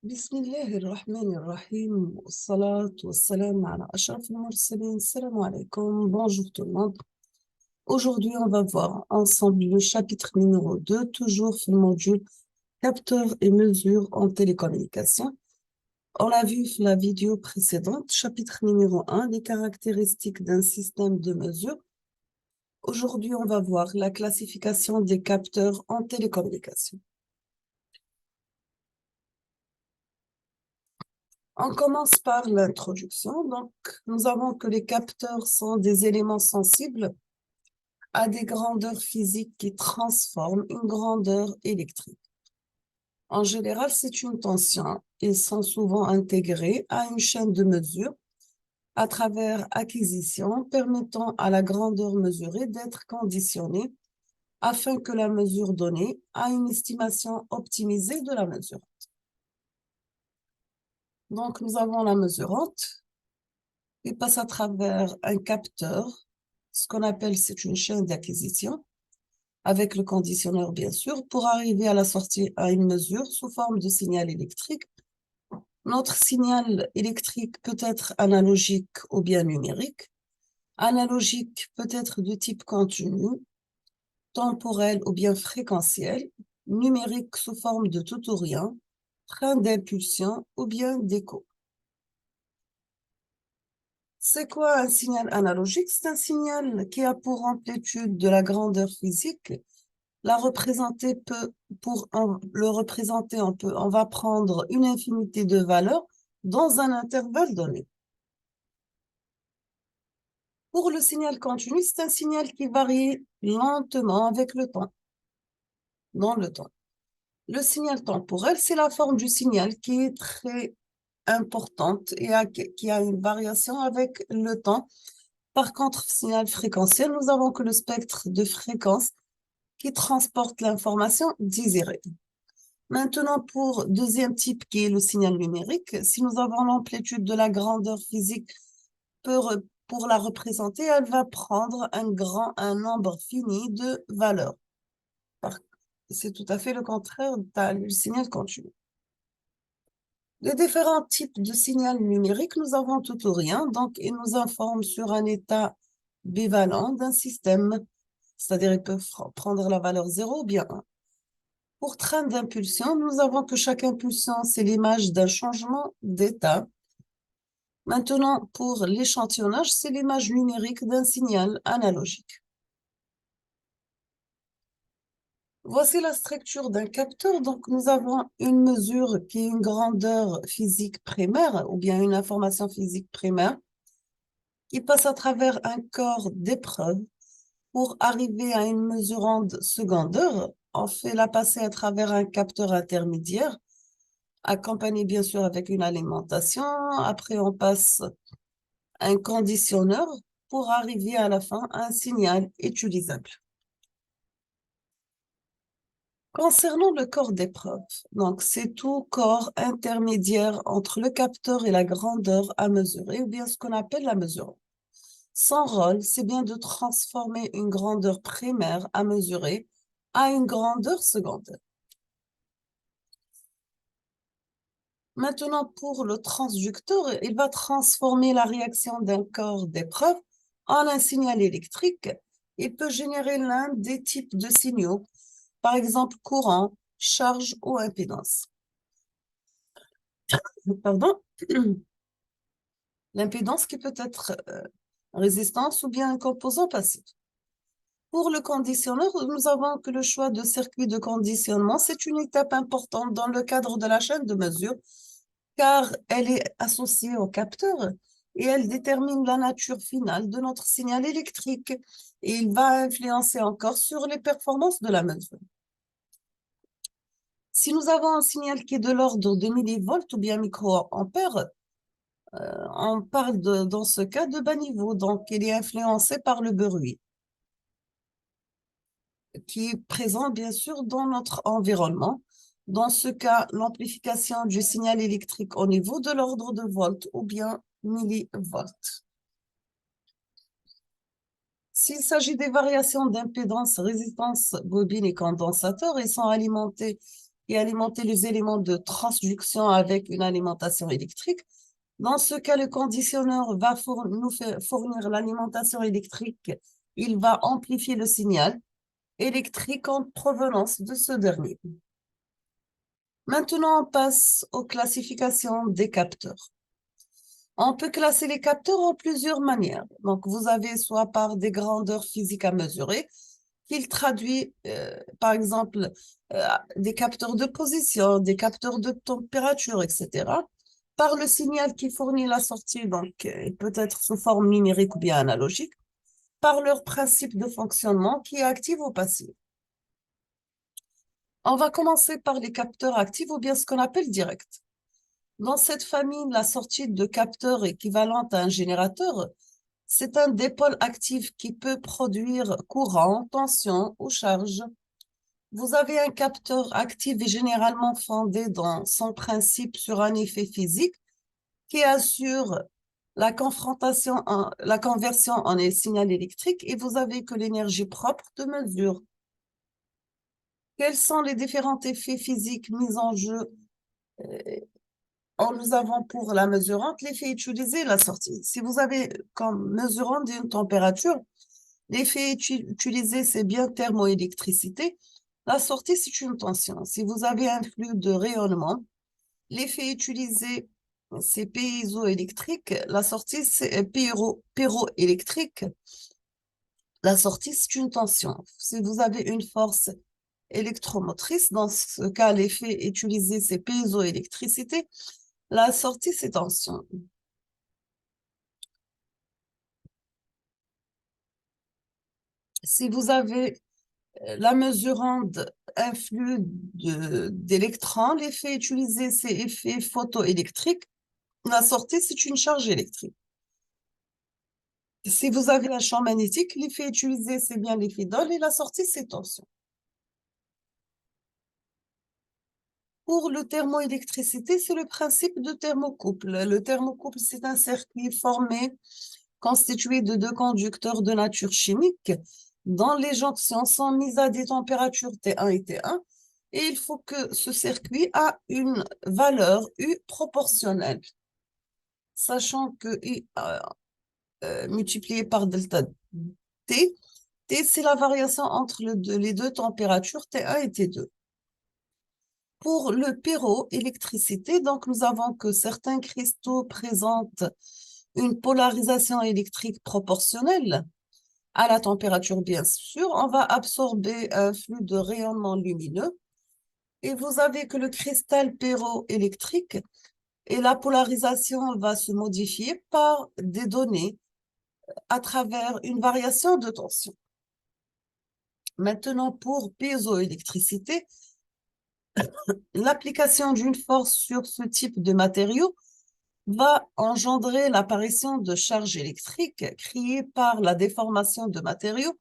بسم الله الرحمن الرحيم والصلاة والسلام على أشرف المرسلين. Salam alaikum, bonjour tout le monde. Aujourd'hui, on va voir ensemble le chapitre numéro 2, toujours sur le module capteurs et mesures en télécommunication. On a vu la vidéo précédente, chapitre numéro 1, les caractéristiques d'un système de mesure. Aujourd'hui, on va voir la classification des capteurs en télécommunication. On commence par l'introduction. Donc, nous avons que les capteurs sont des éléments sensibles à des grandeurs physiques qui transforment une grandeur électrique. En général, c'est une tension. Ils sont souvent intégrés à une chaîne de mesure à travers acquisition permettant à la grandeur mesurée d'être conditionnée afin que la mesure donnée ait une estimation optimisée de la mesure. Donc, nous avons la mesurante qui passe à travers un capteur, ce qu'on appelle, c'est une chaîne d'acquisition, avec le conditionneur bien sûr, pour arriver à la sortie à une mesure sous forme de signal électrique. Notre signal électrique peut être analogique ou bien numérique. Analogique peut être de type continu, temporel ou bien fréquentiel, numérique sous forme de tout ou rien, train d'impulsion ou bien d'écho. C'est quoi un signal analogique? C'est un signal qui a pour amplitude de la grandeur physique. La représenter le représenter, on va prendre une infinité de valeurs dans un intervalle donné. Pour le signal continu, c'est un signal qui varie lentement avec le temps, dans le temps. Le signal temporel, c'est la forme du signal qui est très importante et qui a une variation avec le temps. Par contre, signal fréquentiel, nous avons que le spectre de fréquence qui transporte l'information désirée. Maintenant, pour deuxième type qui est le signal numérique, si nous avons l'amplitude de la grandeur physique pour la représenter, elle va prendre un nombre fini de valeurs. C'est tout à fait le contraire du signal continu. Les différents types de signal numérique, nous avons tout ou rien, donc ils nous informent sur un état bivalent d'un système, c'est-à-dire ils peuvent prendre la valeur 0 ou bien 1. Pour train d'impulsion, nous avons que chaque impulsion, c'est l'image d'un changement d'état. Maintenant, pour l'échantillonnage, c'est l'image numérique d'un signal analogique. Voici la structure d'un capteur. Donc, nous avons une mesure qui est une grandeur physique primaire ou bien une information physique primaire qui passe à travers un corps d'épreuve pour arriver à une mesurande secondaire. On fait la passer à travers un capteur intermédiaire accompagné bien sûr avec une alimentation. Après, on passe un conditionneur pour arriver à la fin à un signal utilisable. Concernant le corps d'épreuve, donc c'est tout corps intermédiaire entre le capteur et la grandeur à mesurer, ou bien ce qu'on appelle la mesure. Son rôle, c'est bien de transformer une grandeur primaire à mesurer à une grandeur secondaire. Maintenant, pour le transducteur, il va transformer la réaction d'un corps d'épreuve en un signal électrique. Il peut générer l'un des types de signaux, par exemple courant, charge ou impédance. Pardon. L'impédance qui peut être résistance ou bien un composant passif. Pour le conditionneur, nous avons que le choix de circuit de conditionnement, c'est une étape importante dans le cadre de la chaîne de mesure, car elle est associée au capteur et elle détermine la nature finale de notre signal électrique et il va influencer encore sur les performances de la mesure. Si nous avons un signal qui est de l'ordre de millivolts ou bien microampères, on parle dans ce cas de bas niveau, donc il est influencé par le bruit qui est présent bien sûr dans notre environnement. Dans ce cas, l'amplification du signal électrique au niveau de l'ordre de volts ou bien millivolts. S'il s'agit des variations d'impédance, résistance, bobine et condensateur, ils sont alimentés et alimenter les éléments de transduction avec une alimentation électrique. Dans ce cas, le conditionneur va nous fournir l'alimentation électrique. Il va amplifier le signal électrique en provenance de ce dernier. Maintenant, on passe aux classifications des capteurs. On peut classer les capteurs en plusieurs manières. Donc, vous avez soit par des grandeurs physiques à mesurer, qu'il traduit, par exemple, des capteurs de position, des capteurs de température, etc., par le signal qui fournit la sortie, donc peut être sous forme numérique ou bien analogique, par leur principe de fonctionnement qui est actif ou passif. On va commencer par les capteurs actifs ou bien ce qu'on appelle direct. Dans cette famille, la sortie de capteurs équivalente à un générateur, c'est un dipôle actif qui peut produire courant, tension ou charge. Vous avez un capteur actif et généralement fondé dans son principe sur un effet physique qui assure la conversion en signal électrique et vous avez que l'énergie propre de mesure. Quels sont les différents effets physiques mis en jeu? Nous avons pour la mesurante l'effet utilisé, la sortie. Si vous avez comme mesurant d'une température, l'effet utilisé, c'est bien thermoélectricité. La sortie, c'est une tension. Si vous avez un flux de rayonnement, l'effet utilisé, c'est piezoélectrique. La sortie, c'est pyroélectrique. La sortie, c'est une tension. Si vous avez une force électromotrice, dans ce cas, l'effet utilisé, c'est piezoélectricité. La sortie, c'est tension. Si vous avez la mesurande un flux d'électrons, l'effet utilisé, c'est effet photoélectrique. La sortie, c'est une charge électrique. Si vous avez un champ magnétique, l'effet utilisé, c'est bien l'effet Dole et la sortie, c'est tension. Pour le thermoélectricité, c'est le principe de thermocouple. Le thermocouple, c'est un circuit constitué de deux conducteurs de nature chimique dont les jonctions sont mises à des températures T1 et T1 et il faut que ce circuit a une valeur U proportionnelle, sachant que U multiplié par delta T, T c'est la variation entre les deux températures T1 et T2. Pour le pyroélectricité, donc nous avons que certains cristaux présentent une polarisation électrique proportionnelle à la température, bien sûr. On va absorber un flux de rayonnement lumineux et vous avez que le cristal pyroélectrique et la polarisation va se modifier par des données à travers une variation de tension. Maintenant, pour piezoélectricité, l'application d'une force sur ce type de matériau va engendrer l'apparition de charges électriques créées par la déformation de matériaux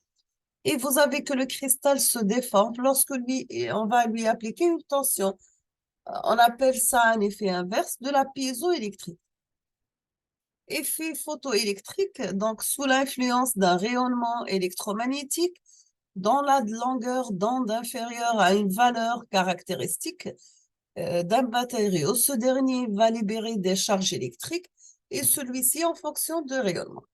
et vous avez que le cristal se déforme lorsque on va lui appliquer une tension. On appelle ça un effet inverse de la piézoélectrique. Effet photoélectrique, donc sous l'influence d'un rayonnement électromagnétique dont la longueur d'onde inférieure à une valeur caractéristique d'un matériau, ce dernier va libérer des charges électriques et celui-ci en fonction de rayonnement.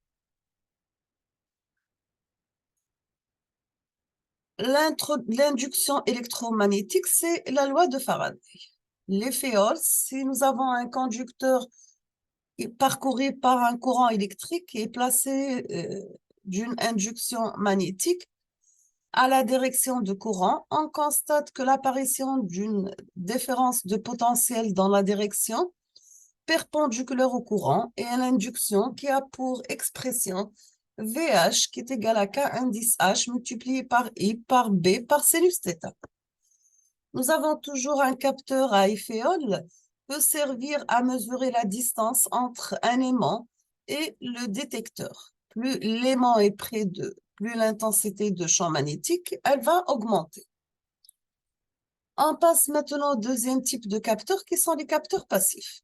L'induction électromagnétique, c'est la loi de Faraday. L'effet Hall, si nous avons un conducteur parcouru par un courant électrique et placé d'une induction magnétique à la direction de courant, on constate que l'apparition d'une différence de potentiel dans la direction perpendiculaire au courant et à l'induction qui a pour expression VH qui est égal à K indice H multiplié par I par B par sinus θ. Nous avons toujours un capteur à effet Hall peut servir à mesurer la distance entre un aimant et le détecteur. Plus l'aimant est près plus l'intensité de champ magnétique, elle va augmenter. On passe maintenant au deuxième type de capteurs qui sont les capteurs passifs.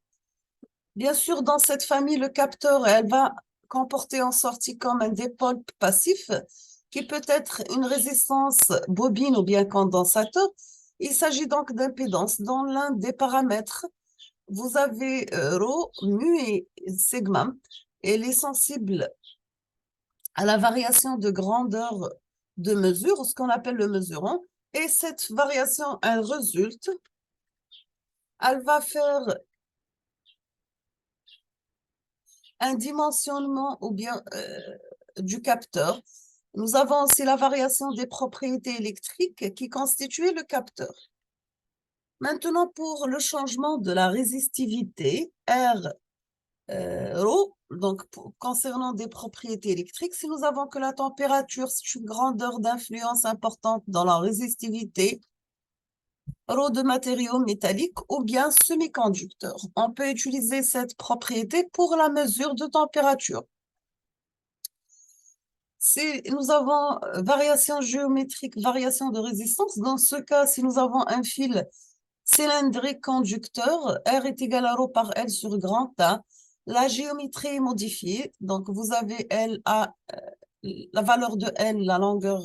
Bien sûr, dans cette famille, le capteur, elle va comporter en sortie comme un dipôle passif qui peut être une résistance bobine ou bien condensateur Il s'agit donc d'impédance. Dans l'un des paramètres, vous avez ρ, mu et sigma. Elle est sensible à la variation de grandeur de mesure, ce qu'on appelle le mesurant. Et cette variation, elle résulte, elle va faire un dimensionnement ou bien du capteur. Nous avons aussi la variation des propriétés électriques qui constituent le capteur. Maintenant, pour le changement de la résistivité, R, ρ, donc concernant des propriétés électriques, si nous avons que la température, c'est une grandeur d'influence importante dans la résistivité, ρ de matériaux métalliques ou bien semi-conducteurs. On peut utiliser cette propriété pour la mesure de température. Si nous avons variation géométrique, variation de résistance, dans ce cas, si nous avons un fil cylindrique conducteur, R est égal à ρ par L sur grand A, la géométrie est modifiée, donc vous avez L à la valeur de L, la longueur,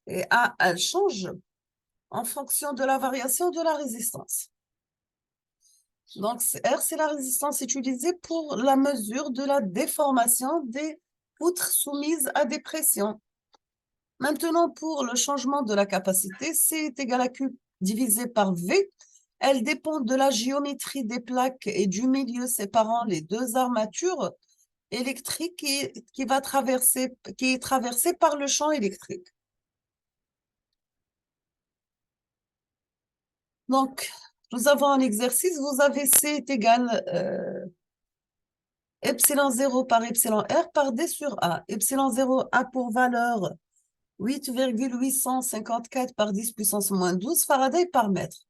et A, elle change en fonction de la variation de la résistance. Donc R, c'est la résistance utilisée pour la mesure de la déformation des poutres soumises à des pressions. Maintenant, pour le changement de la capacité, C est égal à Q divisé par V. Elle dépend de la géométrie des plaques et du milieu séparant les deux armatures électriques qui est traversé par le champ électrique. Donc, nous avons un exercice. Vous avez C est égal epsilon 0 par epsilon R par D sur A. Epsilon 0 a pour valeur 8,854 par 10 puissance moins 12 Faraday par mètre.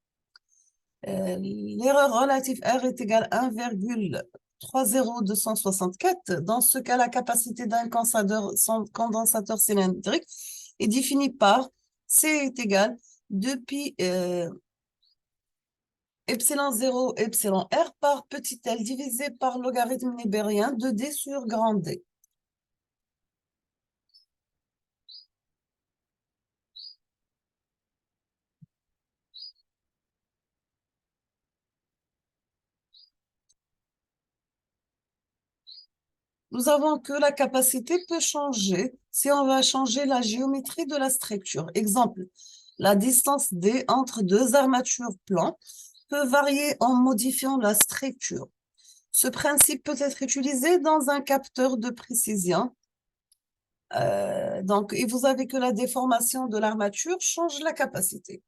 L'erreur relative R est égale à 1,30264. Dans ce cas, la capacité d'un condensateur cylindrique est définie par C est égal depuis epsilon 0 epsilon R par petit l divisé par logarithme nébérien de D sur grand D. Nous avons que la capacité peut changer si on va changer la géométrie de la structure. Exemple, la distance D entre deux armatures plans peut varier en modifiant la structure. Ce principe peut être utilisé dans un capteur de précision. Et vous avez que la déformation de l'armature change la capacité.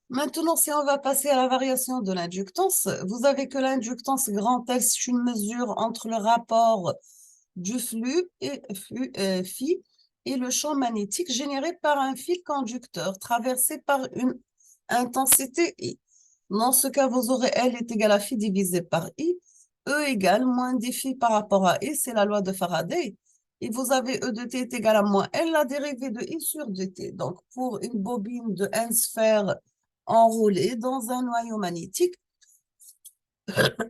Maintenant, si on va passer à la variation de l'inductance, vous avez que l'inductance grand L, c'est une mesure entre le rapport du flux et phi et le champ magnétique généré par un fil conducteur traversé par une intensité I. Dans ce cas, vous aurez L est égal à phi divisé par I. E égale moins d phi par rapport à I, c'est la loi de Faraday. Et vous avez E de t est égal à moins L, la dérivée de I sur dt. Donc, pour une bobine de n sphères enroulée dans un noyau magnétique,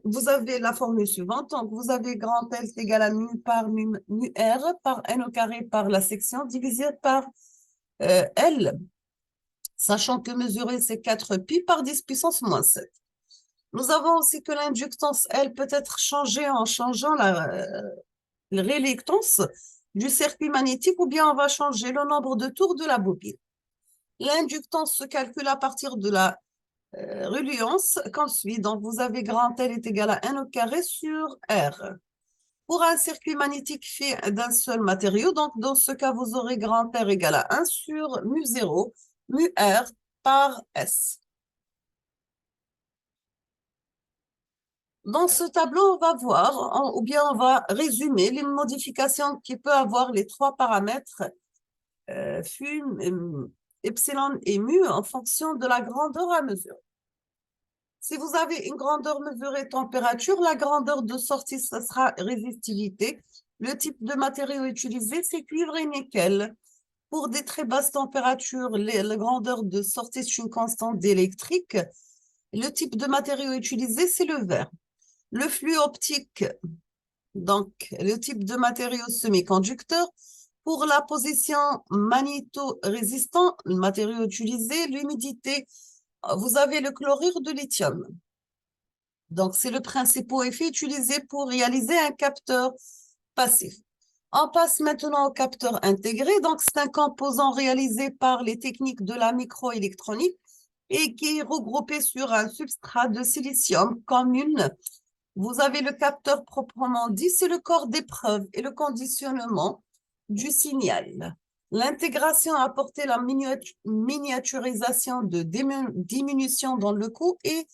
vous avez la formule suivante. Donc, vous avez grand L est égal à mu par mu R par n au carré par la section divisé par L, sachant que mesurer c'est 4 pi par 10 puissance moins 7. Nous avons aussi que l'inductance, elle, peut être changée en changeant la réluctance du circuit magnétique ou bien on va changer le nombre de tours de la bobine. L'inductance se calcule à partir de la reluance comme suit. Donc, vous avez grand L est égal à n au carré sur R. Pour un circuit magnétique fait d'un seul matériau, donc dans ce cas, vous aurez grand R égal à 1 sur mu 0, mu R par S. Dans ce tableau, on va voir, ou bien on va résumer les modifications qui peuvent avoir les trois paramètres phi, epsilon et mu en fonction de la grandeur à mesurer. Si vous avez une grandeur mesurée température, la grandeur de sortie, ce sera résistivité. Le type de matériau utilisé, c'est cuivre et nickel. Pour des très basses températures, la grandeur de sortie, c'est une constante d'électrique. Le type de matériau utilisé, c'est le verre. Le flux optique, donc le type de matériau semi-conducteur. Pour la position magnéto-résistant, le matériau utilisé, l'humidité, vous avez le chlorure de lithium. Donc, c'est le principal effet utilisé pour réaliser un capteur passif. On passe maintenant au capteur intégré. Donc, c'est un composant réalisé par les techniques de la microélectronique et qui est regroupé sur un substrat de silicium commune. Vous avez le capteur proprement dit, c'est le corps d'épreuve et le conditionnement du signal. L'intégration a apporté la miniaturisation de diminution dans le coût et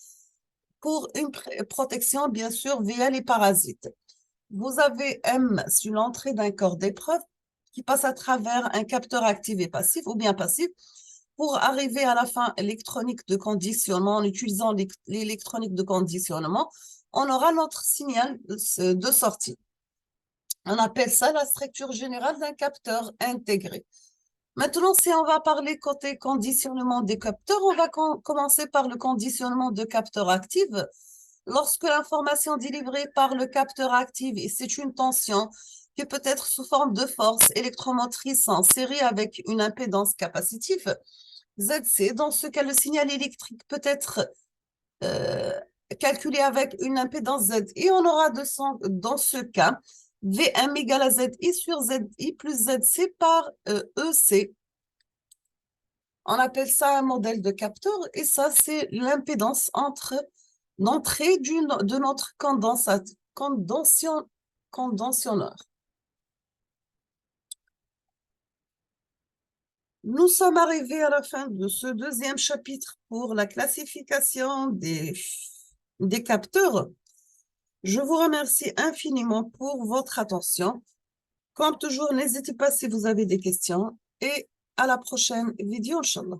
pour une protection, bien sûr, via les parasites. Vous avez M sur l'entrée d'un corps d'épreuve qui passe à travers un capteur actif et passif ou bien passif pour arriver à la fin électronique de conditionnement. En utilisant l'électronique de conditionnement, on aura notre signal de sortie. On appelle ça la structure générale d'un capteur intégré. Maintenant, si on va parler côté conditionnement des capteurs, on va commencer par le conditionnement de capteurs actifs. Lorsque l'information délivrée par le capteur active, et c'est une tension qui peut être sous forme de force électromotrice en série avec une impédance capacitive, ZC, dans ce cas, le signal électrique peut être calculé avec une impédance Z. Et on aura dans ce cas VM égale à ZI sur ZI plus ZC par EC. On appelle ça un modèle de capteur et ça, c'est l'impédance entre l'entrée de notre conditionneur. Nous sommes arrivés à la fin de ce deuxième chapitre pour la classification des capteurs. Je vous remercie infiniment pour votre attention. Comme toujours, n'hésitez pas si vous avez des questions et à la prochaine vidéo, Inch'Allah.